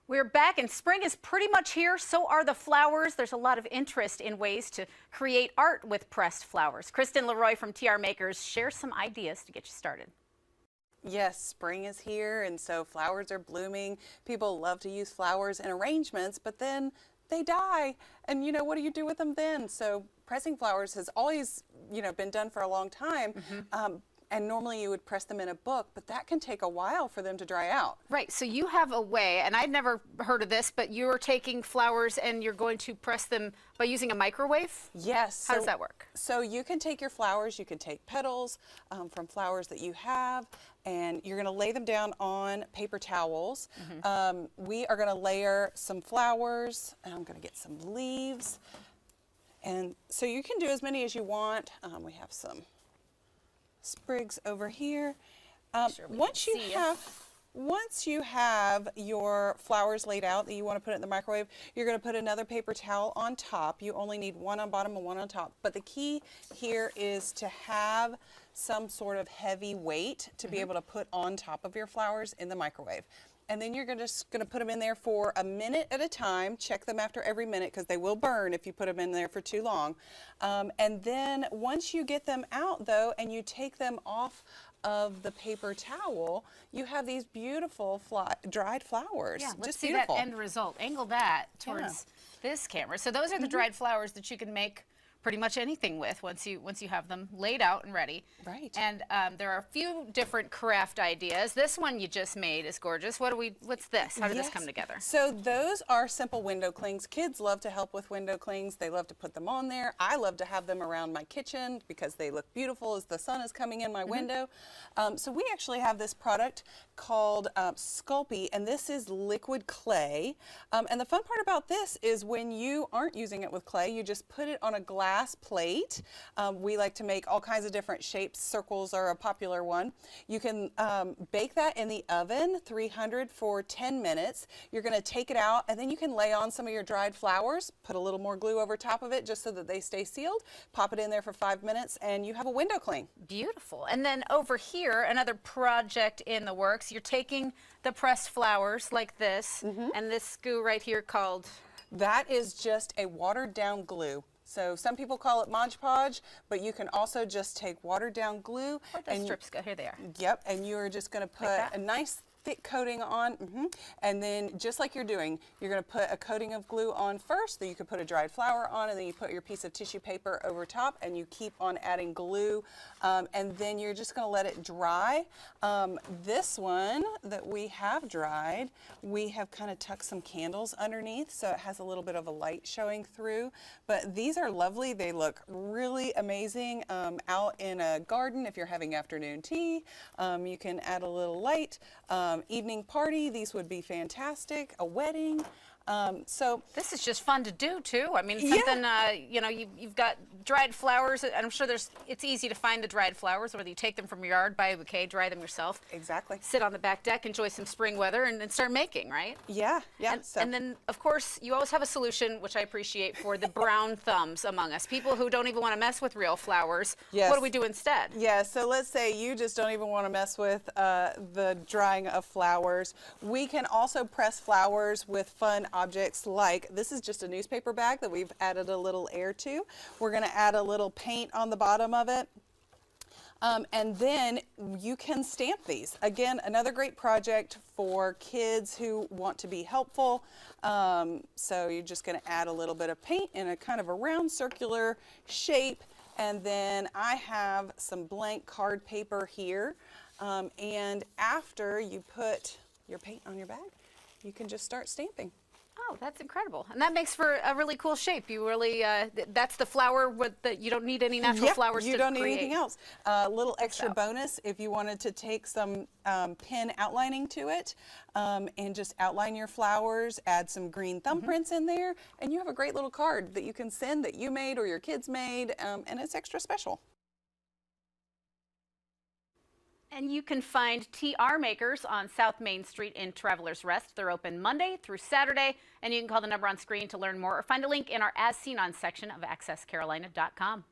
We're back and spring is pretty much here. So are the flowers. There's a lot of interest in ways to create art with pressed flowers. Kristin LaRoy from TR Makers shares some ideas to get you started. Yes, spring is here, and so flowers are blooming. People love to use flowers in arrangements, but then they die. And what do you do with them then? So pressing flowers has always, been done for a long time. And normally you would press them in a book, but that can take a while for them to dry out. Right, so you have a way, and I'd never heard of this, but you're taking flowers and you're going to press them by using a microwave? Yes. How does that work? So you can take your flowers, you can take petals from flowers that you have, and you're gonna lay them down on paper towels. We are gonna layer some flowers, and I'm gonna get some leaves. And so you can do as many as you want. We have some sprigs over here. Once you have your flowers laid out that you want to put it in the microwave, you're going to put another paper towel on top. You only need one on bottom and one on top. But the key here is to have some sort of heavy weight to be able to put on top of your flowers in the microwave. And then you're just going to put them in there for a minute at a time. Check them after every minute because they will burn if you put them in there for too long. And then once you get them out, though, and you take them off of the paper towel, you have these beautiful dried flowers. Yeah, let's just see beautiful. that end result. Angle that towards this camera. So those are the dried flowers that you can make pretty much anything with once you have them laid out and ready. Right. And there are a few different craft ideas. This one you just made is gorgeous. What's this? How did this come together? So those are simple window clings. Kids love to help with window clings. They love to put them on there. I love to have them around my kitchen because they look beautiful as the sun is coming in my window. So we actually have this product called Sculpey, and this is liquid clay. And the fun part about this is when you aren't using it with clay, you just put it on a glass plate. We like to make all kinds of different shapes. Circles are a popular one. You can bake that in the oven, 300 for 10 minutes. You're going to take it out, and then you can lay on some of your dried flowers, put a little more glue over top of it just so that they stay sealed, pop it in there for 5 minutes, and you have a window cling. Beautiful. And then over here, another project in the works. You're taking the pressed flowers like this, and this goo right here called? That is just a watered down glue. So some people call it Mod Podge, but you can also just take watered down glue. Where'd those strips go? Here they are. Yep, and you are just going to put a nice thick coating on, and then just like you're doing, you're going to put a coating of glue on first, then you can put a dried flower on, and then you put your piece of tissue paper over top, and you keep on adding glue, and then you're just going to let it dry. This one that we have dried, we have kind of tucked some candles underneath, so it has a little bit of a light showing through, but these are lovely. They look really amazing out in a garden if you're having afternoon tea. You can add a little light. Evening party, these would be fantastic. A wedding. So this is just fun to do too. I mean, something you've got dried flowers, and I'm sure it's easy to find the dried flowers, whether you take them from your yard, buy a bouquet, dry them yourself. Exactly. Sit on the back deck, enjoy some spring weather, and then start making, right? Yeah. And then, of course, you always have a solution, which I appreciate, for the brown thumbs among us. People who don't even want to mess with real flowers. Yes. What do we do instead? Yeah, so let's say you just don't even want to mess with the drying of flowers. We can also press flowers with fun objects like, this is just a newspaper bag that we've added a little air to. We're going to add a little paint on the bottom of it. And then you can stamp these. Again, another great project for kids who want to be helpful. So you're just going to add a little bit of paint in a kind of a round circular shape. And then I have some blank card paper here. And after you put your paint on your bag, you can just start stamping. Oh, that's incredible. And that makes for a really cool shape. You really, that's the flower that you don't need any natural flowers to create. You don't need anything else. A little extra bonus if you wanted to take some pen outlining to it and just outline your flowers, add some green thumbprints in there, and you have a great little card that you can send that you made or your kids made, and it's extra special. And you can find TR Makers on South Main Street in Travelers Rest. They're open Monday through Saturday, and you can call the number on screen to learn more or find a link in our As Seen On section of AccessCarolina.com.